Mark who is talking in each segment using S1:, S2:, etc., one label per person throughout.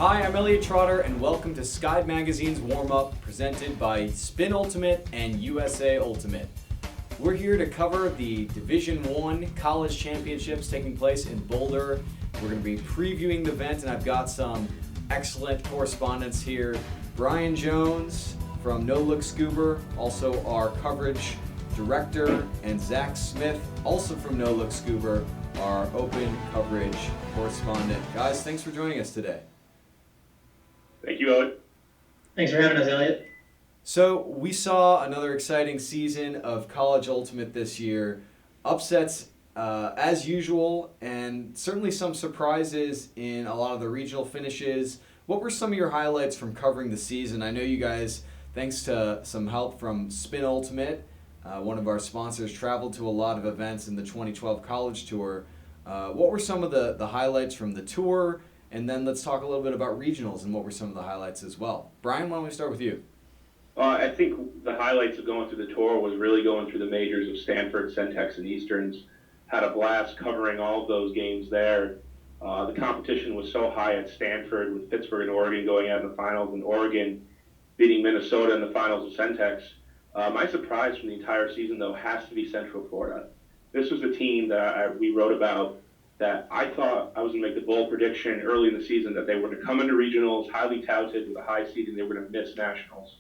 S1: Hi, I'm Elliot Trotter, and welcome to Sky Magazine's warm-up presented by Spin Ultimate and USA Ultimate. We're here to cover the Division I college championships taking place in Boulder. We're going to be previewing the event, and I've got some excellent correspondents here. Brian Jones from No Look Scuba, also our coverage director, and Zach Smith, also from No Look Scuba, our open coverage correspondent. Guys, thanks for joining us today.
S2: Thank you, Elliot.
S3: Thanks for having us, Elliot.
S1: So we saw another exciting season of College Ultimate this year. Upsets as usual, and certainly some surprises in a lot of the regional finishes. What were some of your highlights from covering the season? I know you guys, thanks to some help from Spin Ultimate, one of our sponsors, traveled to a lot of events in the 2012 College Tour. What were some of the highlights from the tour? And then let's talk a little bit about regionals and what were some of the highlights as well. Brian, why don't we start with you?
S2: I think the highlights of going through the tour was really going through the majors of Stanford, Centex, and Easterns. Had a blast covering all of those games there. The competition was so high at Stanford with Pittsburgh and Oregon going out in the finals, and Oregon beating Minnesota in the finals of Centex. My surprise from the entire season, though, has to be Central Florida. This was a team that we wrote about that I thought I was going to make the bold prediction early in the season that they were going to come into regionals highly touted with a high seed and they were going to miss nationals.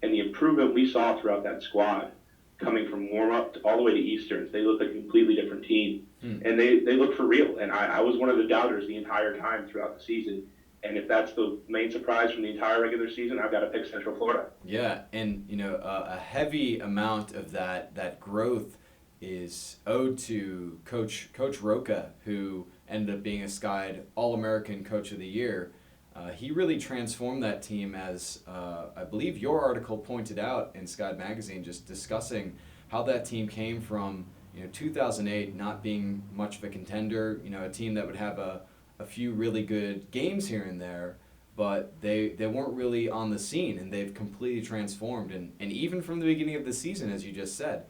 S2: And the improvement we saw throughout that squad, coming from warm-up all the way to Easterns, they looked like a completely different team. And they looked for real. And I was one of the doubters the entire time throughout the season. And if that's the main surprise from the entire regular season, I've got to pick Central Florida.
S1: Yeah, and a heavy amount of that growth is owed to Coach Roca, who ended up being a Sky All-American Coach of the Year. He really transformed that team, as I believe your article pointed out in Sky Magazine, just discussing how that team came from 2008 not being much of a contender, a team that would have a few really good games here and there, but they weren't really on the scene, and they've completely transformed, and even from the beginning of the season, as you just said.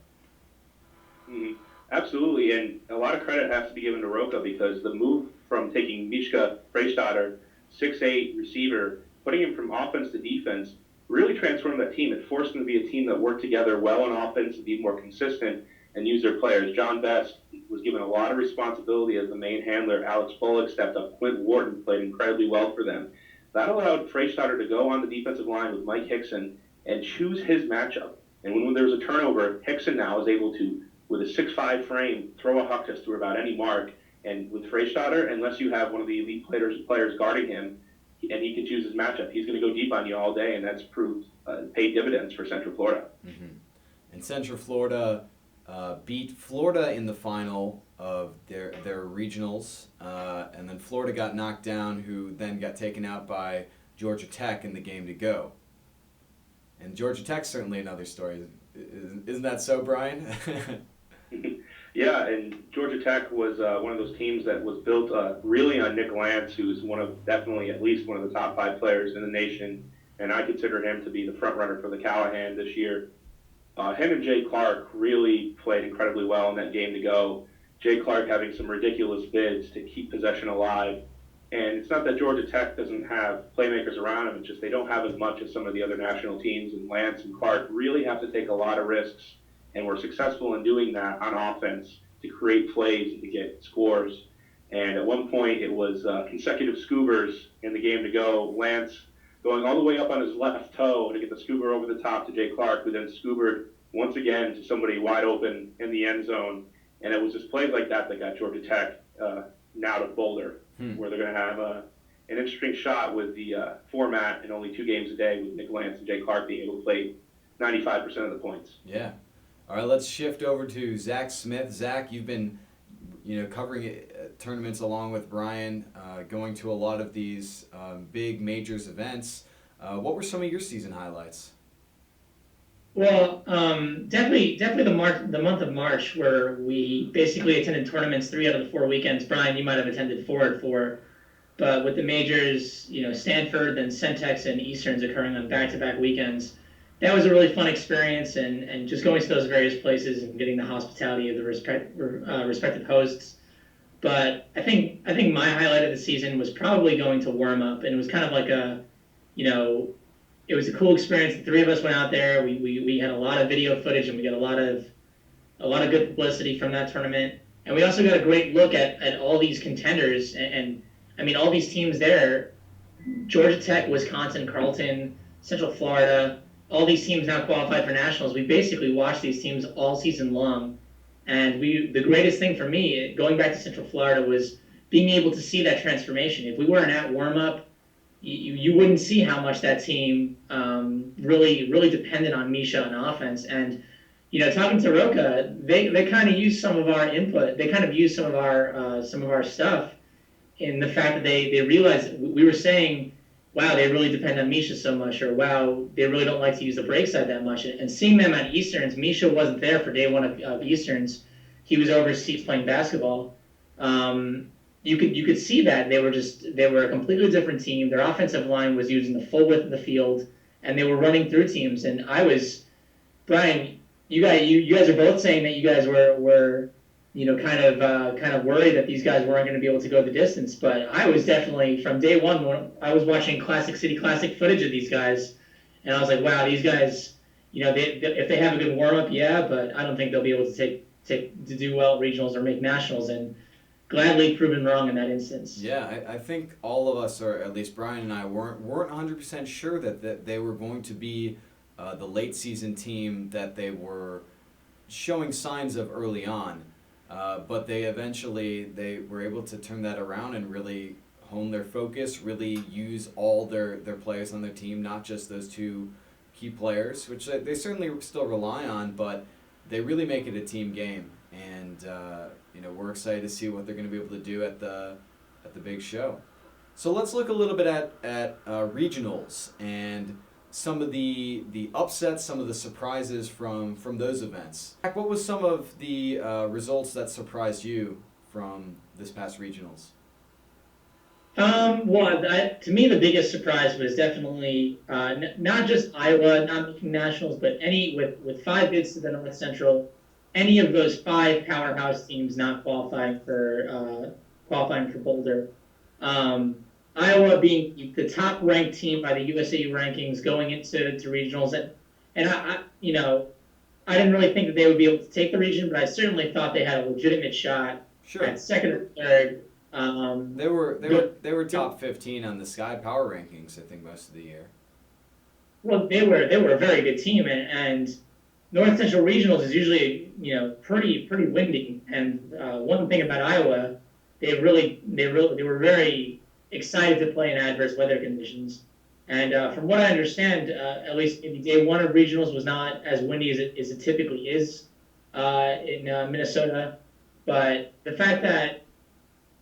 S2: Mm-hmm. Absolutely, and a lot of credit has to be given to Roca because the move from taking Mishka Freistadter, 6'8" receiver, putting him from offense to defense, really transformed that team. It forced them to be a team that worked together well on offense and be more consistent and use their players. John Best was given a lot of responsibility as the main handler. Alex Bullock stepped up. Quint Wharton played incredibly well for them. That allowed Freistadter to go on the defensive line with Mike Hickson and choose his matchup. And when there was a turnover, Hickson now is able to, with a 6'5" frame, throw a huck test to about any mark. And with Freistadter, unless you have one of the elite players guarding him, and he can choose his matchup, he's going to go deep on you all day, and that's proved paid dividends for Central Florida.
S1: Mm-hmm. And Central Florida beat Florida in the final of their regionals, and then Florida got knocked down, who then got taken out by Georgia Tech in the game to go. And Georgia Tech's certainly another story. Isn't that so, Brian?
S2: Yeah, and Georgia Tech was one of those teams that was built really on Nick Lance, who's definitely at least one of the top 5 players in the nation, and I consider him to be the front runner for the Callahan this year. Him and Jay Clark really played incredibly well in that game to go. Jay Clark having some ridiculous bids to keep possession alive. And it's not that Georgia Tech doesn't have playmakers around him, it's just they don't have as much as some of the other national teams, and Lance and Clark really have to take a lot of risks, and were successful in doing that on offense to create plays and to get scores. And at one point, it was consecutive scoobers in the game to go. Lance going all the way up on his left toe to get the scoober over the top to Jay Clark, who then scoobered once again to somebody wide open in the end zone. And it was just plays like that that got Georgia Tech now to Boulder, where they're going to have an interesting shot with the format and only 2 games a day with Nick Lance and Jay Clark being able to play 95% of the points.
S1: Yeah. All right, let's shift over to Zach Smith. Zach, you've been, covering tournaments along with Brian, going to a lot of these big majors events. What were some of your season highlights?
S3: Well, definitely the month of March, where we basically attended tournaments 3 out of the 4 weekends. Brian, you might have attended 4 out of 4, but with the majors, Stanford, then Centex and Easterns occurring on back-to-back weekends. That was a really fun experience, and just going to those various places and getting the hospitality of the respective hosts But I think my highlight of the season was probably going to warm up, and it was kind of like you know, it was a cool experience. The three of us went out there. We had a lot of video footage, and we got a lot of good publicity from that tournament. And we also got a great look at all these contenders, and I mean all these teams there: Georgia Tech, Wisconsin, Carleton, Central Florida. All these teams now qualified for nationals. We basically watched these teams all season long, and the greatest thing for me going back to Central Florida was being able to see that transformation. If we weren't at warm up, you wouldn't see how much that team really depended on Misha on offense. And talking to Roca, they kind of used some of our input. They kind of used some of our stuff in the fact that they realized we were saying, wow, they really depend on Misha so much, or wow, they really don't like to use the break side that much. And seeing them at Easterns, Misha wasn't there for day one of Easterns. He was overseas playing basketball. You could see that they were a completely different team. Their offensive line was using the full width of the field, and they were running through teams. And Brian, you guys are both saying that you guys were kind of worried that these guys weren't going to be able to go the distance. But I was definitely from day one when I was watching Classic City Classic footage of these guys, and I was like, wow, these guys, if they have a good warm up, yeah, but I don't think they'll be able to to do well at regionals or make nationals. And gladly proven wrong in that instance.
S1: Yeah, I think all of us, or at least Brian and I, weren't 100% sure that they were going to be the late season team that they were showing signs of early on. But they were able to turn that around and really hone their focus, really use all their players on their team, not just those two key players, which they certainly still rely on, but they really make it a team game. And we're excited to see what they're going to be able to do at the big show. So let's look a little bit at regionals and some of the upsets, some of the surprises from those events. What was some of the results that surprised you from this past regionals?
S3: Well, to me, the biggest surprise was definitely not just Iowa not making nationals, but any with 5 bids to the North Central, any of those 5 powerhouse teams not qualifying for Boulder. Iowa being the top ranked team by the USAU rankings going into regionals, and I didn't really think that they would be able to take the region, but I certainly thought they had a legitimate shot at second or third.
S1: They were top 15 on the Sky Power rankings, I think, most of the year.
S3: Well, they were a very good team, and North Central Regionals is usually pretty windy. And one thing about Iowa, they were very excited to play in adverse weather conditions. And from what I understand, at least maybe day one of regionals was not as windy as it typically is in Minnesota. But the fact that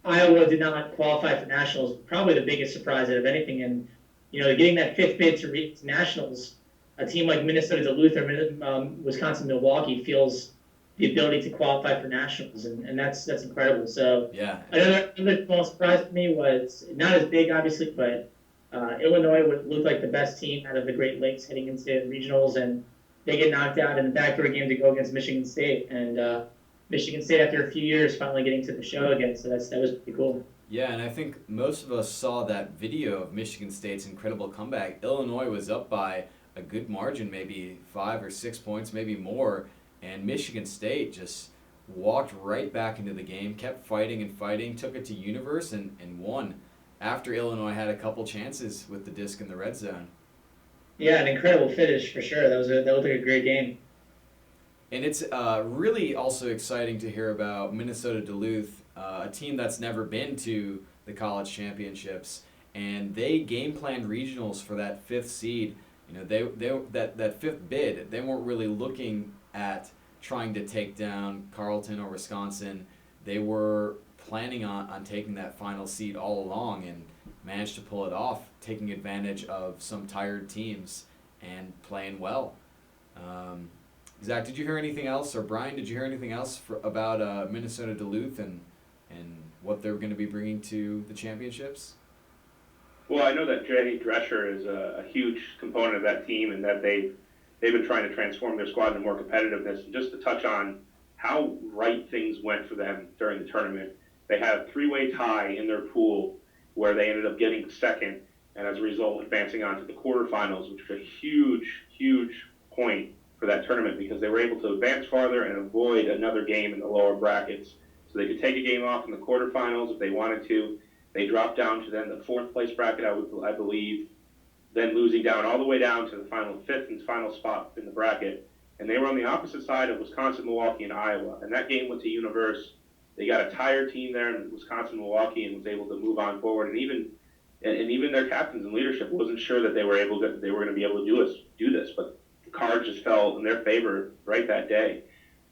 S3: Iowa did not qualify for nationals probably the biggest surprise out of anything. And getting that 5th bid to reach nationals, a team like Minnesota Duluth or Wisconsin Milwaukee feels the ability to qualify for nationals, and that's incredible. So
S1: yeah,
S3: another small surprise for me was not as big, obviously, but Illinois would look like the best team out of the Great Lakes heading into regionals, and they get knocked out in the backdoor game to go against Michigan State, and Michigan State after a few years finally getting to the show again. So that was pretty cool.
S1: Yeah, and I think most of us saw that video of Michigan State's incredible comeback. Illinois was up by a good margin, maybe 5 or 6 points, maybe more, and Michigan State just walked right back into the game, kept fighting and fighting, took it to Universe and won after Illinois had a couple chances with the disc in the red zone.
S3: Yeah, an incredible finish for sure. That looked like a great game.
S1: And it's really also exciting to hear about Minnesota Duluth, a team that's never been to the college championships, and they game planned regionals for that 5th seed. That 5th bid, they weren't really looking at trying to take down Carleton or Wisconsin. They were planning on taking that final seed all along and managed to pull it off, taking advantage of some tired teams and playing well. Zach, did you hear anything else, or Brian, did you hear anything else about Minnesota Duluth and what they're going to be bringing to the championships?
S2: Well, I know that Jay Drescher is a huge component of that team, and that they've been trying to transform their squad into more competitiveness. And just to touch on how right things went for them during the tournament, They had a three-way tie in their pool where they ended up getting second, and as a result, advancing on to the quarterfinals, which was a huge, huge point for that tournament because they were able to advance farther and avoid another game in the lower brackets. So they could take a game off in the quarterfinals if they wanted to. They dropped down to then the fourth place bracket, I believe, then losing down all the way down to the final fifth and final spot in the bracket. And they were on the opposite side of Wisconsin, Milwaukee, and Iowa. And that game went to Universe. They got a tired team there in Wisconsin, Milwaukee, and was able to move on forward. And even their captains and leadership wasn't sure that they were going to be able to do this. But the cards just fell in their favor right that day.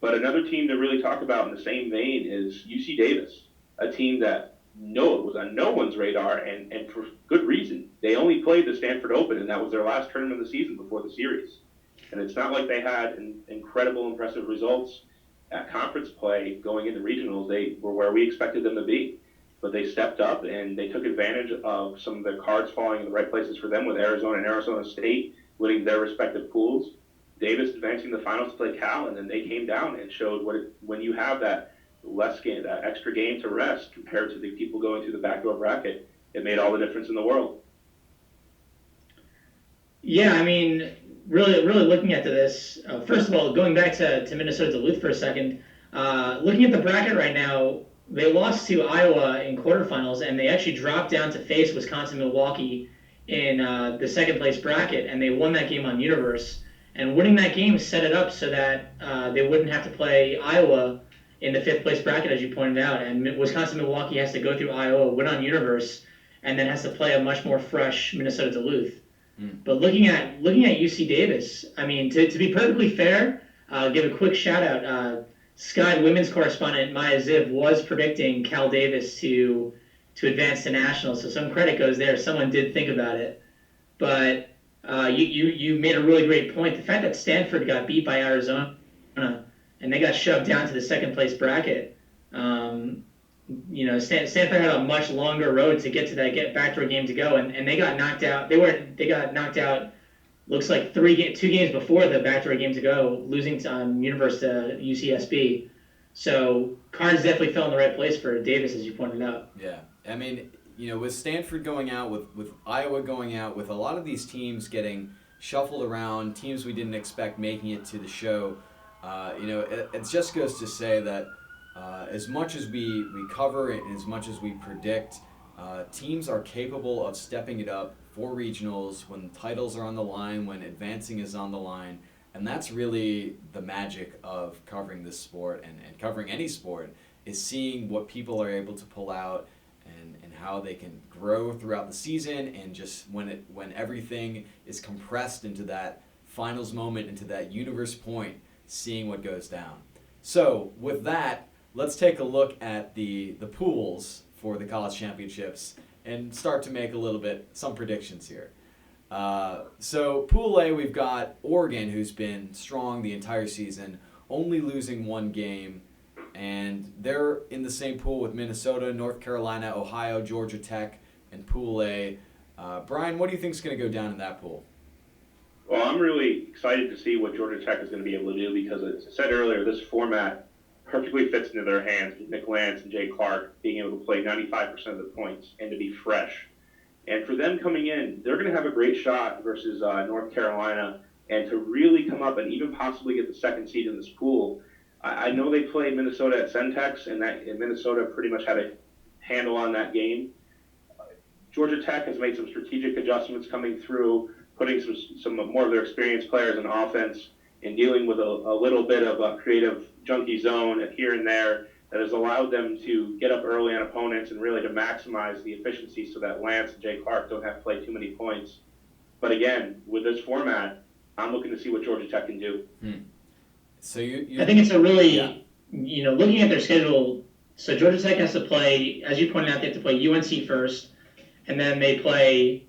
S2: But another team to really talk about in the same vein is UC Davis, a team that was on no one's radar, and for good reason. They only played the Stanford Open, and that was their last tournament of the season before the series. And it's not like they had incredible, impressive results at conference play going into regionals. They were where we expected them to be. But they stepped up, and they took advantage of some of their cards falling in the right places for them with Arizona and Arizona State winning their respective pools. Davis advancing the finals to play Cal, and then they came down and showed when you have that that extra game to rest compared to the people going through the backdoor bracket, it made all the difference in the world.
S3: Yeah, I mean, really looking at this, first of all, going back to Minnesota Duluth for a second, looking at the bracket right now, they lost to Iowa in quarterfinals, and they actually dropped down to face Wisconsin, Milwaukee in the second place bracket, and they won that game on Universe. And winning that game set it up so that they wouldn't have to play Iowa in the fifth place bracket, as you pointed out. And Wisconsin, Milwaukee has to go through Iowa, win on Universe, and then has to play a much more fresh Minnesota Duluth. But looking at UC Davis, I mean, to be perfectly fair, give a quick shout out. Sky women's correspondent Maya Ziv was predicting Cal Davis to advance to nationals, so some credit goes there. Someone did think about it, but you made a really great point. The fact that Stanford got beat by Arizona and they got shoved down to the second place bracket. Stanford had a much longer road to get to that backdoor game to go, and they got knocked out. They got knocked out. Looks like 2 games before the backdoor game to go, losing on Universe to UCSB. So cards definitely fell in the right place for Davis, as you pointed out.
S1: Yeah, I mean, with Stanford going out, with Iowa going out, with a lot of these teams getting shuffled around, teams we didn't expect making it to the show, it just goes to say that as much as we cover it and as much as we predict, teams are capable of stepping it up for regionals when titles are on the line, when advancing is on the line. And that's really the magic of covering this sport and covering any sport, is seeing what people are able to pull out and how they can grow throughout the season, and just when everything is compressed into that finals moment, into that Universe point, seeing what goes down. So with that, let's take a look at the pools for the college championships and start to make some predictions here. So Pool A, we've got Oregon, who's been strong the entire season, only losing one game, and they're in the same pool with Minnesota, North Carolina, Ohio, Georgia Tech, and Pool A. Brian, what do you think is going to go down in that pool?
S2: Well, I'm really excited to see what Georgia Tech is going to be able to do because, as I said earlier, this format perfectly fits into their hands with Nick Lance and Jay Clark being able to play 95% of the points and to be fresh. And for them coming in, they're going to have a great shot versus North Carolina, and to really come up and even possibly get the second seed in this pool. I know they played Minnesota at Centex, and Minnesota pretty much had a handle on that game. Georgia Tech has made some strategic adjustments coming through, putting some more of their experienced players in offense and dealing with a little bit of a creative junkie zone here and there that has allowed them to get up early on opponents and really to maximize the efficiency so that Lance and Jay Clark don't have to play too many points. But again, with this format, I'm looking to see what Georgia Tech can do.
S1: So you
S3: I think it's a really, looking at their schedule, so Georgia Tech has to play, as you pointed out, they have to play UNC first, and then they play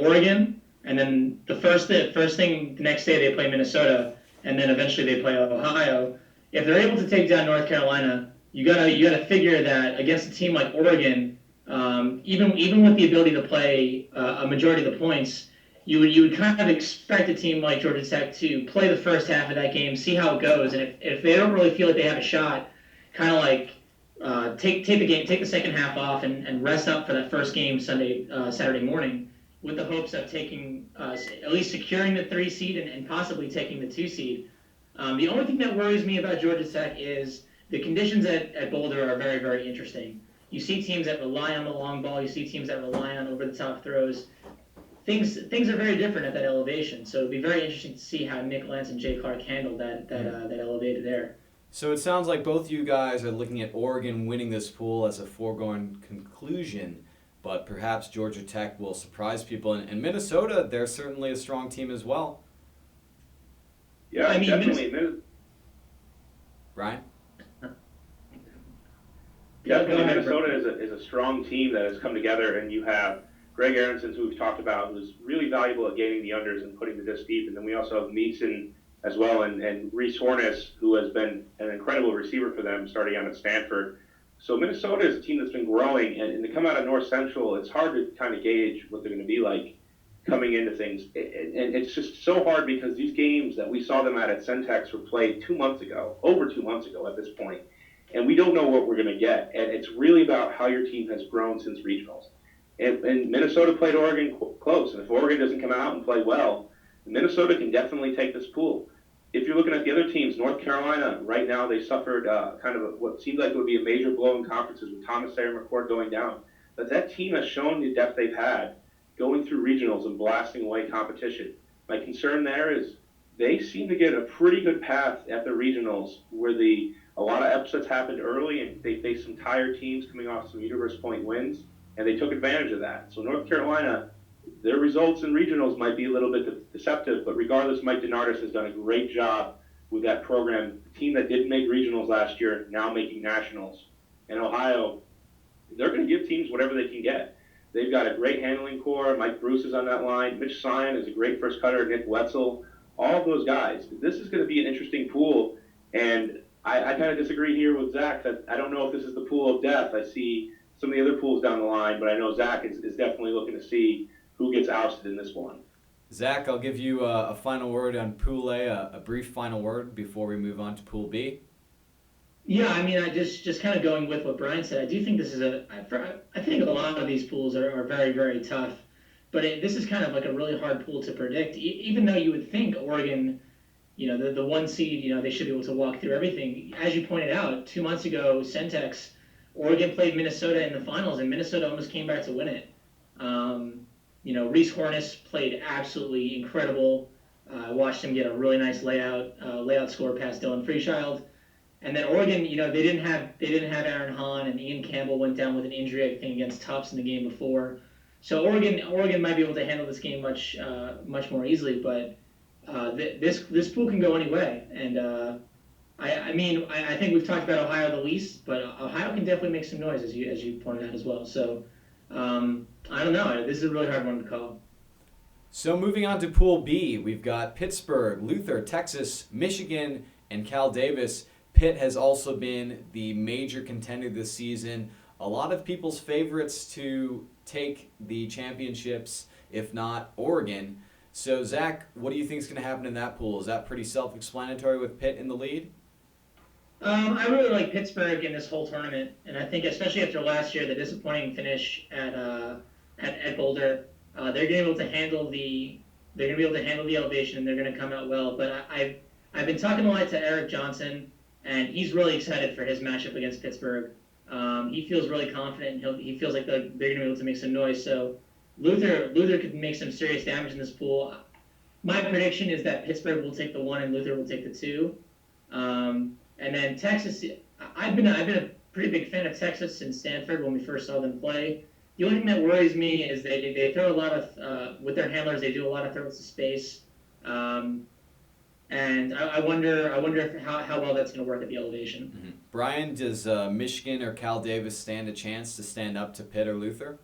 S3: Oregon, and then the first thing the next day they play Minnesota, and then eventually they play Ohio. If they're able to take down North Carolina, you gotta figure that against a team like Oregon, even with the ability to play a majority of the points, you would kind of expect a team like Georgia Tech to play the first half of that game, see how it goes, and if they don't really feel like they have a shot, kind of like take the second half off and rest up for that first game Saturday morning, with the hopes of taking at least securing the 3 seed and possibly taking the 2 seed. The only thing that worries me about Georgia Tech is the conditions at Boulder are very, very interesting. You see teams that rely on the long ball. You see teams that rely on over-the-top throws. Things are very different at that elevation. So it'd be very interesting to see how Nick Lance and Jay Clark handle that elevated air.
S1: So it sounds like both you guys are looking at Oregon winning this pool as a foregone conclusion, but perhaps Georgia Tech will surprise people. And Minnesota, they're certainly a strong team as well.
S2: Yeah, I mean, definitely.
S1: Brian?
S2: Definitely, Minnesota is a strong team that has come together, and you have Greg Aronson, who we've talked about, who's really valuable at gaining the unders and putting the disc deep, and then we also have Meeson as well, and Reese Hornis, who has been an incredible receiver for them starting out at Stanford. So Minnesota is a team that's been growing, and to come out of North Central, it's hard to kind of gauge what they're going to be like coming into things. And it's just so hard because these games that we saw them at Centex were played over 2 months ago at this point, and we don't know what we're going to get. And it's really about how your team has grown since regionals. And Minnesota played Oregon close, and if Oregon doesn't come out and play well, Minnesota can definitely take this pool. If you're looking at the other teams, North Carolina, right now they suffered what seemed like it would be a major blow in conferences with Thomas Sayre McCord going down. But that team has shown the depth they've had going through regionals and blasting away competition. My concern there is they seem to get a pretty good path at the regionals where a lot of upsets happened early and they faced some tired teams coming off some Universe Point wins, and they took advantage of that. So North Carolina, their results in regionals might be a little bit deceptive, but regardless, Mike DeNardis has done a great job with that program. The team that didn't make regionals last year, now making nationals. And Ohio, they're going to give teams whatever they can get. They've got a great handling core. Mike Bruce is on that line. Mitch Syon is a great first cutter. Nick Wetzel, all of those guys. This is going to be an interesting pool, and I kind of disagree here with Zach that I don't know if this is the pool of death. I see some of the other pools down the line, but I know Zach is definitely looking to see who gets ousted in this one.
S1: Zach, I'll give you a final word on Pool A, a brief final word before we move on to Pool B.
S3: Yeah, I mean, I just kind of going with what Brian said. I do think this is I think a lot of these pools are very, very tough, but this is kind of like a really hard pool to predict. Even though you would think Oregon, the 1 seed, they should be able to walk through everything. As you pointed out, 2 months ago, Centex, Oregon played Minnesota in the finals, and Minnesota almost came back to win it. Reese Hornis played absolutely incredible. I watched him get a really nice layout score past Dylan Freechild. And then Oregon, they didn't have Aaron Hahn, and Ian Campbell went down with an injury, I think, against Tufts in the game before. So Oregon might be able to handle this game much more easily, but this pool can go any way. And I think we've talked about Ohio the least, but Ohio can definitely make some noise as you pointed out as well. So I don't know. This is a really hard one to call.
S1: So moving on to Pool B, we've got Pittsburgh, Luther, Texas, Michigan, and Cal Davis. Pitt has also been the major contender this season. A lot of people's favorites to take the championships, if not Oregon. So, Zach, what do you think is going to happen in that pool? Is that pretty self-explanatory with Pitt in the lead?
S3: I really like Pittsburgh in this whole tournament, and I think especially after last year, the disappointing finish at Boulder, they're going to be able to handle the elevation, and they're going to come out well. But I've been talking a lot to Eric Johnson, and he's really excited for his matchup against Pittsburgh. He feels really confident, and he feels like they're going to be able to make some noise. So Luther could make some serious damage in this pool. My prediction is that Pittsburgh will take the 1 and Luther will take the 2. And then Texas, I've been a pretty big fan of Texas since Stanford when we first saw them play. The only thing that worries me is they throw a lot of with their handlers. They do a lot of throws to space, and I wonder how well that's going to work at the elevation.
S1: Mm-hmm. Brian, does Michigan or Cal Davis stand a chance to stand up to Pitt or Luther?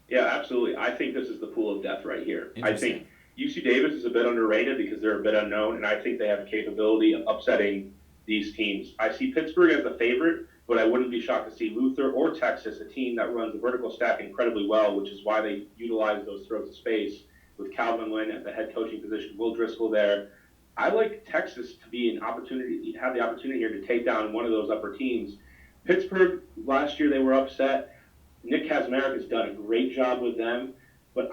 S2: Yeah, absolutely. I think this is the pool of death right here. I think UC Davis is a bit underrated because they're a bit unknown, and I think they have the capability of upsetting these teams. I see Pittsburgh as the favorite, but I wouldn't be shocked to see Luther or Texas, a team that runs the vertical stack incredibly well, which is why they utilize those throws of space with Calvin Lynn at the head coaching position, Will Driscoll there. I like Texas to have the opportunity here to take down one of those upper teams. Pittsburgh, last year they were upset. Nick Kazmarek has done a great job with them. But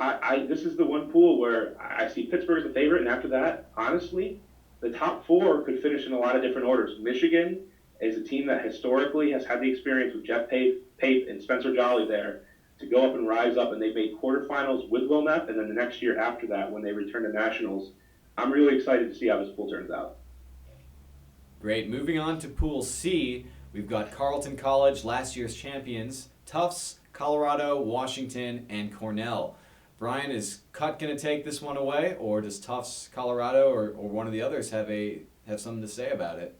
S2: this is the one pool where I see Pittsburgh as a favorite, and after that, honestly, the top four could finish in a lot of different orders. Michigan is a team that historically has had the experience with Jeff Pape and Spencer Jolly there to go up and rise up, and they made quarterfinals with Wilmette, and then the next year after that, when they return to nationals, I'm really excited to see how this pool turns out.
S1: Great. Moving on to Pool C, we've got Carleton College, last year's champions, Tufts, Colorado, Washington, and Cornell. Brian, is Cut going to take this one away, or does Tufts, Colorado, or one of the others have something to say about it?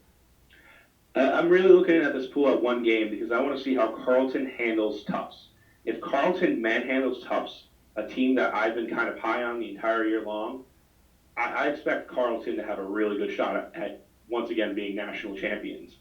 S2: I'm really looking at this pool at one game because I want to see how Carleton handles Tufts. If Carleton manhandles Tufts, a team that I've been kind of high on the entire year long, I expect Carleton to have a really good shot at once again being national champions.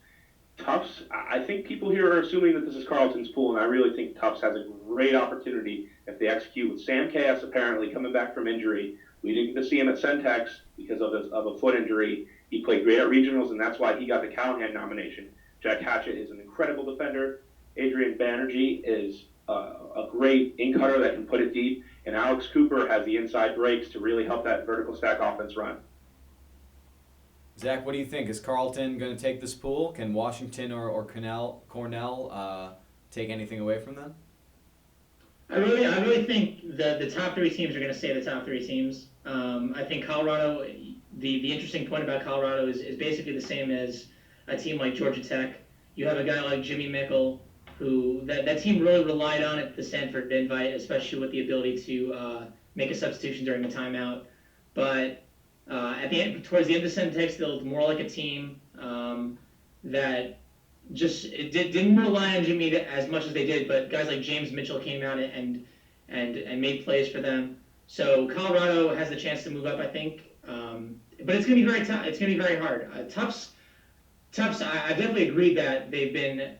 S2: Tufts, I think people here are assuming that this is Carleton's pool, and I really think Tufts has a great opportunity if they execute with Sam Chaos apparently coming back from injury. We didn't get to see him at Centex because of a foot injury. He played great at regionals, and that's why he got the Callahan nomination. Jack Hatchett is an incredible defender. Adrian Banerjee is a great in-cutter that can put it deep, and Alex Cooper has the inside breaks to really help that vertical stack offense run.
S1: Zach, what do you think? Is Carleton going to take this pool? Can Washington or Cornell take anything away from them?
S3: I really think the top three teams are going to stay the top three teams. I think Colorado, the interesting point about Colorado is basically the same as a team like Georgia Tech. You have a guy like Jimmy Mickle, who that team really relied on at the Stanford invite, especially with the ability to make a substitution during the timeout. But towards the end of Centex, they looked more like a team that didn't rely on Jimmy as much as they did. But guys like James Mitchell came out and made plays for them. So Colorado has the chance to move up, I think. But it's going to be very tough. It's going to be very hard. Tufts. I definitely agreed that they've been.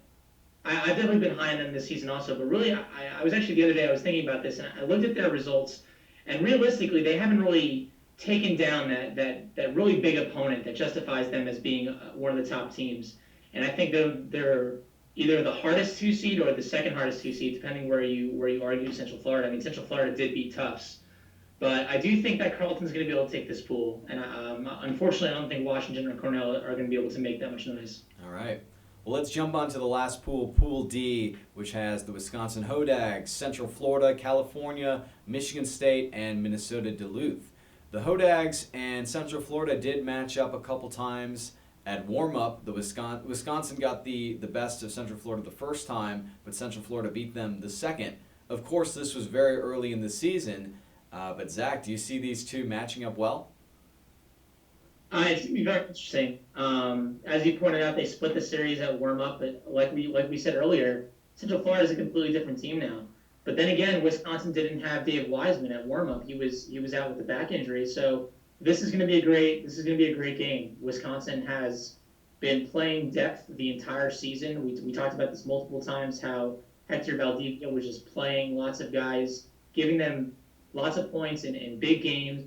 S3: I've definitely been high on them this season also. But really, I was actually the other day I was thinking about this and I looked at their results, and realistically, they haven't really taken down that really big opponent that justifies them as being one of the top teams. And I think they're either the hardest 2 seed or the second hardest 2 seed, depending where you argue Central Florida. I mean, Central Florida did beat Tufts. But I do think that Carleton's going to be able to take this pool. And unfortunately, I don't think Washington or Cornell are going to be able to make that much noise.
S1: All right. Well, let's jump on to the last pool, Pool D, which has the Wisconsin Hodags, Central Florida, California, Michigan State, and Minnesota Duluth. The Hodags and Central Florida did match up a couple times at warm-up. The Wisconsin got the best of Central Florida the first time, but Central Florida beat them the second. Of course, this was very early in the season, but Zach, do you see these two matching up well?
S3: It's going to be very interesting. As you pointed out, they split the series at warm-up, but like we said earlier, Central Florida is a completely different team now. But then again, Wisconsin didn't have Dave Wiseman at warm-up. He was out with the back injury, so this is going to be a great game. Wisconsin has been playing depth the entire season. We talked about this multiple times, how Hector Valdivia was just playing lots of guys, giving them lots of points in big games.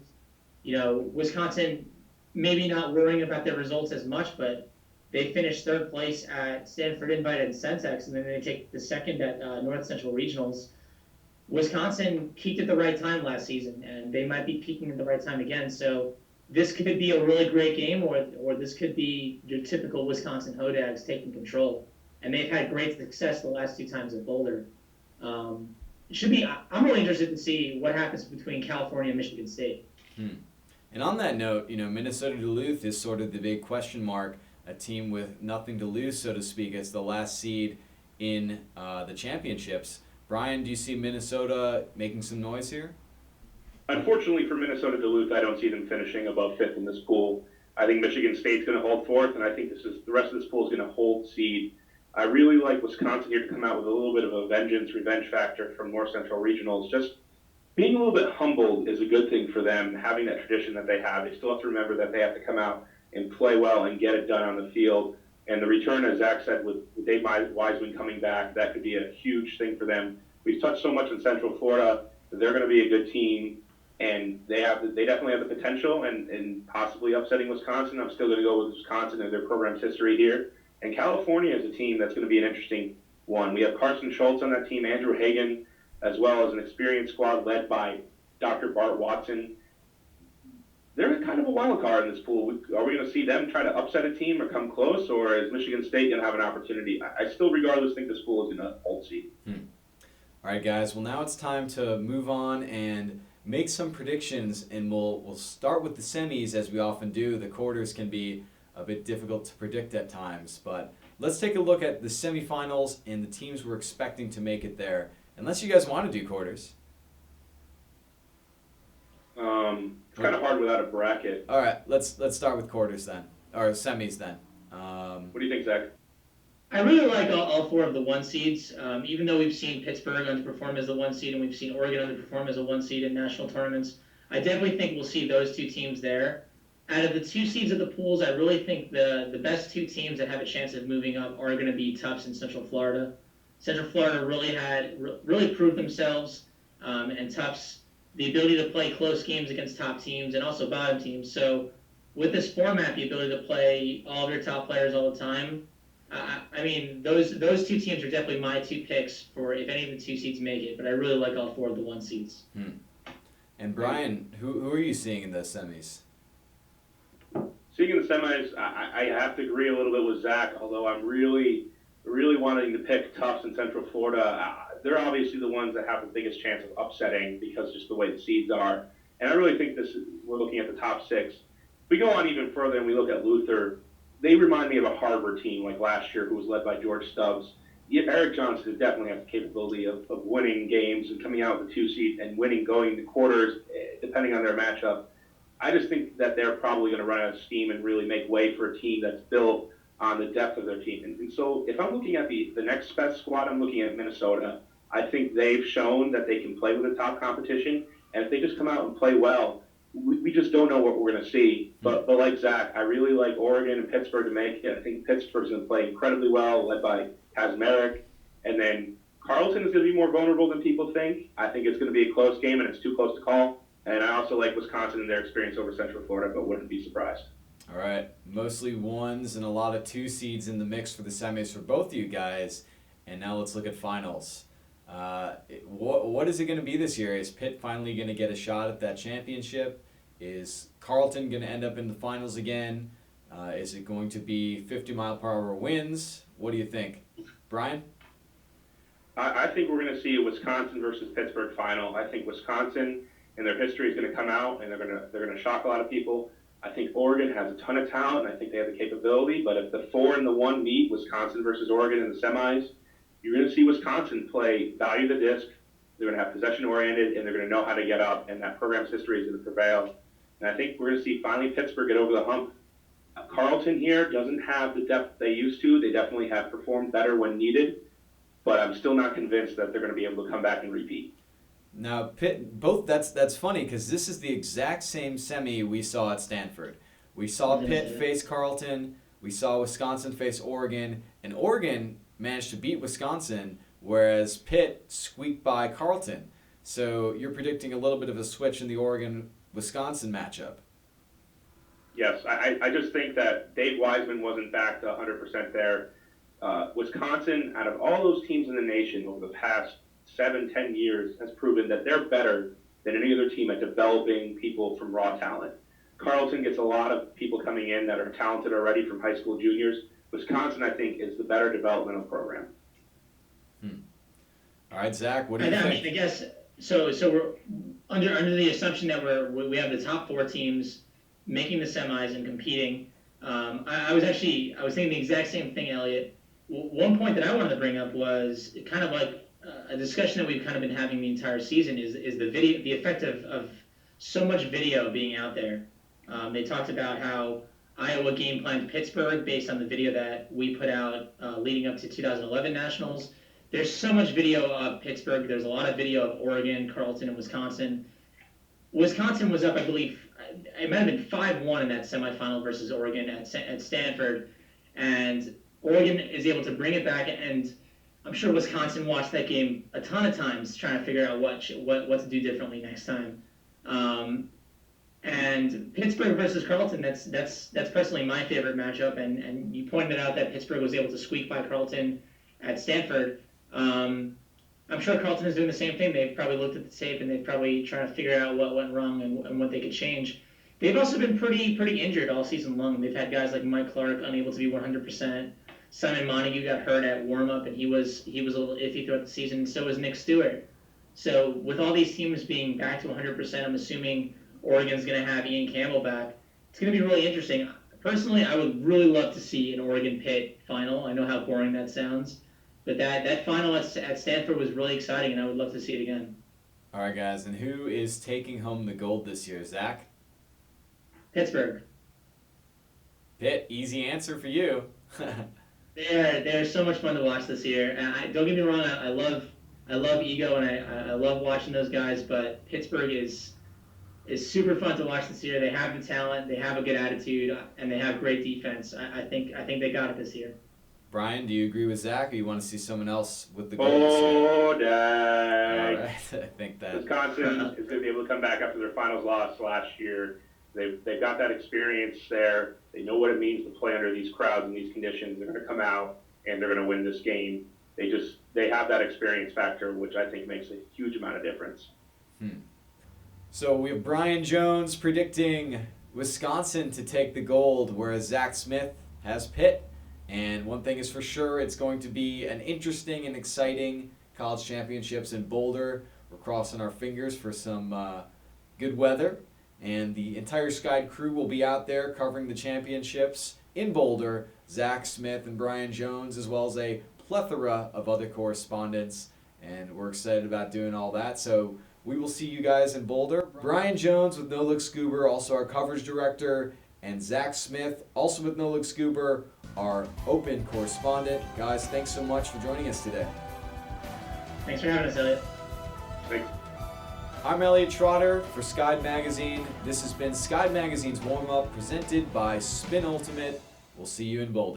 S3: You know, Wisconsin maybe not worrying about their results as much, but they finished third place at Stanford Invite and Centex, and then they take the second at North Central Regionals. Wisconsin peaked at the right time last season, and they might be peaking at the right time again. So this could be a really great game, or this could be your typical Wisconsin Hodags taking control. And they've had great success the last 2 times at Boulder. It should be. I'm really interested to see what happens between California and Michigan State.
S1: And on that note, Minnesota Duluth is sort of the big question mark, a team with nothing to lose, so to speak, as the last seed in the championships. Brian, do you see Minnesota making some noise here?
S2: Unfortunately for Minnesota Duluth, I don't see them finishing above 5th in this pool. I think Michigan State's going to hold 4th, and I think the rest of this pool is going to hold seed. I really like Wisconsin here to come out with a little bit of a revenge factor from North Central Regionals. Just being a little bit humbled is a good thing for them, having that tradition that they have. They still have to remember that they have to come out and play well and get it done on the field. And the return, as Zach said, with Dave Wiseman coming back, that could be a huge thing for them. We've touched so much on Central Florida that they're going to be a good team, and they definitely have the potential and possibly upsetting Wisconsin. I'm still going to go with Wisconsin and their program's history here. And California is a team that's going to be an interesting one. We have Carson Schultz on that team, Andrew Hagan, as well as an experienced squad led by Dr. Bart Watson. They're kind of a wild card in this pool. Are we going to see them try to upset a team or come close, or is Michigan State going to have an opportunity? I still, regardless, think this pool is going to hold seed.
S1: All right, guys. Well, now it's time to move on and make some predictions, and we'll start with the semis as we often do. The quarters can be a bit difficult to predict at times, but let's take a look at the semifinals and the teams we're expecting to make it there. Unless you guys want to do quarters.
S2: It's kind of hard without a bracket.
S1: All right, let's start with quarters then, or semis then.
S2: What do you think, Zach?
S3: I really like all four of the one seeds. Even though we've seen Pittsburgh underperform as the one seed and we've seen Oregon underperform as a one seed in national tournaments, I definitely think we'll see those two teams there. Out of the two seeds of the pools, I really think the best two teams that have a chance of moving up are going to be Tufts and Central Florida. Central Florida really proved themselves, and Tufts the ability to play close games against top teams and also bottom teams. So with this format, the ability to play all of your top players all the time, I mean, those two teams are definitely my two picks for if any of the two seeds make it, but I really like all four of the one seeds.
S1: And Brian, who are you seeing in the semis?
S2: Seeing in the semis, I have to agree a little bit with Zach, although I'm really wanting to pick Tufts in Central Florida. They're obviously the ones that have the biggest chance of upsetting because just the way the seeds are. And I really think we're looking at the top six. If we go on even further and we look at Luther, they remind me of a Harvard team like last year who was led by George Stubbs. Eric Johnson definitely has the capability of winning games and coming out with the 2 seed and winning going to quarters, depending on their matchup. I just think that they're probably going to run out of steam and really make way for a team that's built on the depth of their team. And so if I'm looking at the next best squad, I'm looking at Minnesota. I think they've shown that they can play with the top competition. And if they just come out and play well, we just don't know what we're going to see. But like Zach, I really like Oregon and Pittsburgh to make it. I think Pittsburgh's going to play incredibly well, led by Kazmarek. And then Carleton is going to be more vulnerable than people think. I think it's going to be a close game, and it's too close to call. And I also like Wisconsin and their experience over Central Florida, but wouldn't be surprised.
S1: All right, mostly ones and a lot of 2 seeds in the mix for the semis for both of you guys. And now let's look at finals. What is it going to be this year? Is Pitt finally going to get a shot at that championship? Is Carleton going to end up in the finals again? Is it going to be 50-mile-per-hour winds? What do you think? Brian?
S2: I think we're going to see a Wisconsin versus Pittsburgh final. I think Wisconsin and their history is going to come out, and they're going to shock a lot of people. I think Oregon has a ton of talent, and I think they have the capability. But if the 4 and the 1 meet, Wisconsin versus Oregon in the semis, you're going to see Wisconsin play value the disc. They're going to have possession-oriented, and they're going to know how to get up, and that program's history is going to prevail. And I think we're going to see finally Pittsburgh get over the hump. Carleton here doesn't have the depth they used to. They definitely have performed better when needed, but I'm still not convinced that they're going to be able to come back and repeat.
S1: Now, Pitt, that's funny because this is the exact same semi we saw at Stanford. We saw Pitt face Carleton, we saw Wisconsin face Oregon, and Oregon managed to beat Wisconsin, whereas Pitt squeaked by Carleton. So you're predicting a little bit of a switch in the Oregon-Wisconsin matchup.
S2: Yes, I just think that Dave Wiseman wasn't back to 100% there. Wisconsin, out of all those teams in the nation over the past 7-10 years, has proven that they're better than any other team at developing people from raw talent. Carleton gets a lot of people coming in that are talented already from high school juniors. Wisconsin, I think, is the better developmental program.
S1: All right, Zach, what do you think?
S3: I mean, I guess so. We're under the assumption that we have the top 4 teams making the semis and competing. I was thinking the exact same thing, Elliot. One point that I wanted to bring up was kind of like a discussion that we've kind of been having the entire season is the effect of so much video being out there. They talked about how Iowa game planned Pittsburgh based on the video that we put out leading up to 2011 Nationals. There's so much video of Pittsburgh. There's a lot of video of Oregon, Carleton, and Wisconsin. Wisconsin was up, I believe, it might have been 5-1 in that semifinal versus Oregon at Stanford. And Oregon is able to bring it back, and I'm sure Wisconsin watched that game a ton of times trying to figure out what to do differently next time. And Pittsburgh versus Carleton, that's personally my favorite matchup. And you pointed out that Pittsburgh was able to squeak by Carleton at Stanford. I'm sure Carleton is doing the same thing. They've probably looked at the tape and they've probably trying to figure out what went wrong and what they could change. They've also been pretty injured all season long. They've had guys like Mike Clark unable to be 100%. Simon Montague got hurt at warm up and he was a little iffy throughout the season. And so was Nick Stewart. So with all these teams being back to 100%, I'm assuming Oregon's going to have Ian Campbell back. It's going to be really interesting. Personally, I would really love to see an Oregon Pitt final. I know how boring that sounds, but that final at Stanford was really exciting, and I would love to see it again.
S1: All right, guys, and who is taking home the gold this year, Zach?
S3: Pittsburgh.
S1: Pitt, easy answer for you.
S3: They're so much fun to watch this year. And don't get me wrong, I love Ego and I love watching those guys, but Pittsburgh is super fun to watch this year. They have the talent, they have a good attitude, and they have great defense. I think they got it this year.
S1: Brian, do you agree with Zach, or you want to see someone else with the gold this year?
S2: Oh, dang.
S1: All right, I think that
S2: Wisconsin is going to be able to come back after their finals loss last year. They've got that experience there. They know what it means to play under these crowds and these conditions. They're going to come out and they're going to win this game. They have that experience factor, which I think makes a huge amount of difference.
S1: So we have Brian Jones predicting Wisconsin to take the gold, whereas Zach Smith has Pitt. And one thing is for sure, it's going to be an interesting and exciting college championships in Boulder. We're crossing our fingers for some good weather. And the entire Skyd crew will be out there covering the championships in Boulder. Zach Smith and Brian Jones, as well as a plethora of other correspondents. And we're excited about doing all that. So we will see you guys in Boulder. Brian Jones with No Look Scuba, also our coverage director, and Zach Smith, also with No Look Scuba, our open correspondent. Guys, thanks so much for joining us today.
S3: Thanks for having us, Elliot.
S2: Thanks.
S1: I'm Elliot Trotter for Skyd Magazine. This has been Skyd Magazine's warm-up presented by Spin Ultimate. We'll see you in Boulder.